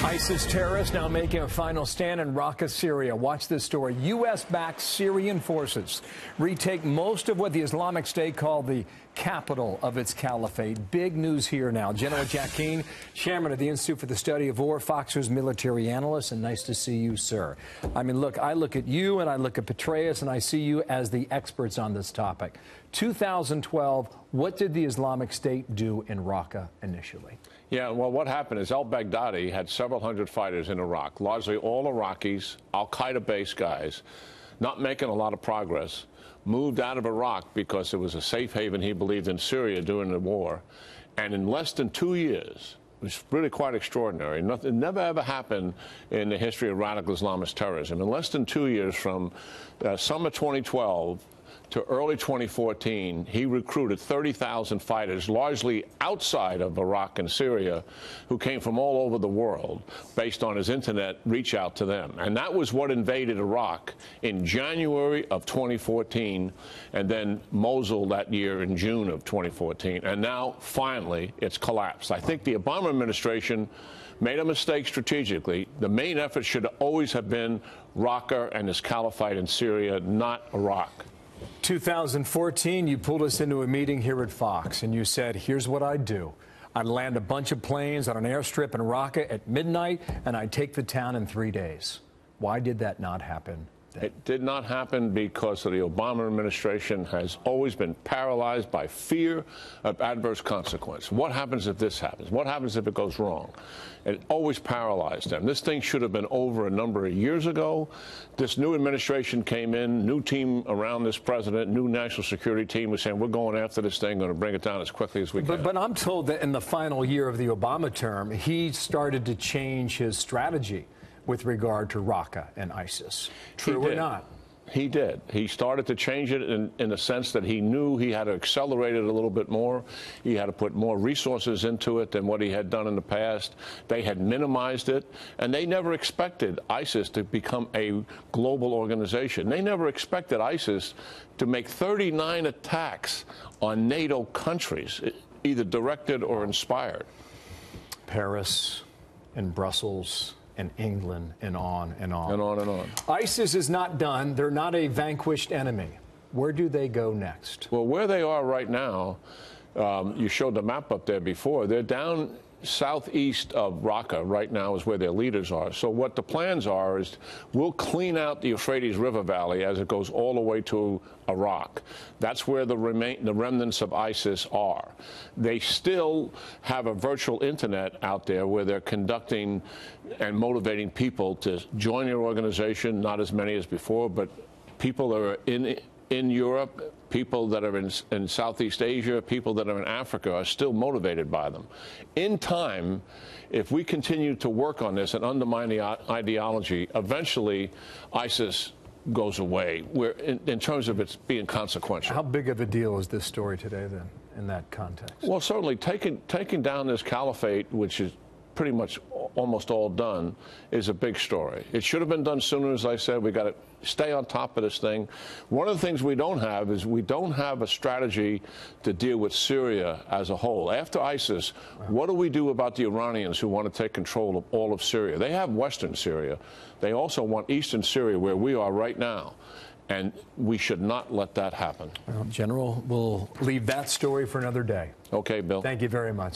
ISIS terrorists now making a final stand in Raqqa, Syria. Watch this story. U.S.-backed Syrian forces retake most of what the Islamic State called the capital of its caliphate. Big news here now. General Keane, chairman of the Institute for the Study of War, Fox News military analyst, and nice to see you, sir. I mean, look, I look at you and I look at Petraeus and I see you as the experts on this topic. 2012, what did the Islamic State do in Raqqa initially? Yeah, well, what happened is al-Baghdadi had several hundred fighters in Iraq, largely all Iraqis, al-Qaeda-based guys, not making a lot of progress, moved out of Iraq because it was a safe haven he believed in Syria during the war, and in less than 2 years, it was really quite extraordinary. It never ever happened in the history of radical Islamist terrorism. In less than 2 years, from summer 2012 to early 2014, he recruited 30,000 fighters, largely outside of Iraq and Syria, who came from all over the world based on his internet reach out to them. And that was what invaded Iraq in January of 2014, and then Mosul that year in June of 2014. And now, finally, it's collapsed. I think the Obama administration made a mistake strategically. The main effort should always have been Raqqa and his caliphate in Syria, not Iraq. 2014, you pulled us into a meeting here at Fox, and you said, here's what I'd do. I'd land a bunch of planes on an airstrip in Raqqa at midnight, and I'd take the town in 3 days. Why did that not happen then? It did not happen because the Obama administration has always been paralyzed by fear of adverse consequence. What happens if this happens? What happens if it goes wrong? It always paralyzed them. This thing should have been over a number of years ago. This new administration came in, new team around this president, new national security team was saying, we're going after this thing, going to bring it down as quickly as we can. But I'm told that in the final year of the Obama term, he started to change his strategy with regard to Raqqa and ISIS. True or not? He did. He started to change it in the sense that he knew he had to accelerate it a little bit more. He had to put more resources into it than what he had done in the past. They had minimized it, and they never expected ISIS to become a global organization. They never expected ISIS to make 39 attacks on NATO countries, either directed or inspired. Paris and Brussels and England, and on and on. And on and on. ISIS is not done. They're not a vanquished enemy. Where do they go next? Well, where they are right now, you showed the map up there before. They're down southeast of Raqqa right now is where their leaders are. So what the plans are is we'll clean out the Euphrates River Valley as it goes all the way to Iraq. That's where the remnants of ISIS are. They still have a virtual internet out there where they're conducting and motivating people to join their organization, not as many as before, but people that are in Europe, people that are in Southeast Asia, people that are in Africa are still motivated by them. In time, if we continue to work on this and undermine the ideology, eventually ISIS goes away, in terms of its being consequential. How big of a deal is this story today, then, in that context? Well, certainly taking down this caliphate, which is pretty much almost all done, is a big story. It should have been done sooner, as I said. We got to stay on top of this thing. One of the things we don't have is we don't have a strategy to deal with Syria as a whole. After ISIS, what do we do about the Iranians who want to take control of all of Syria? They have western Syria. They also want eastern Syria, where we are right now. And we should not let that happen. Well, General, we'll leave that story for another day. Okay, Bill. Thank you very much.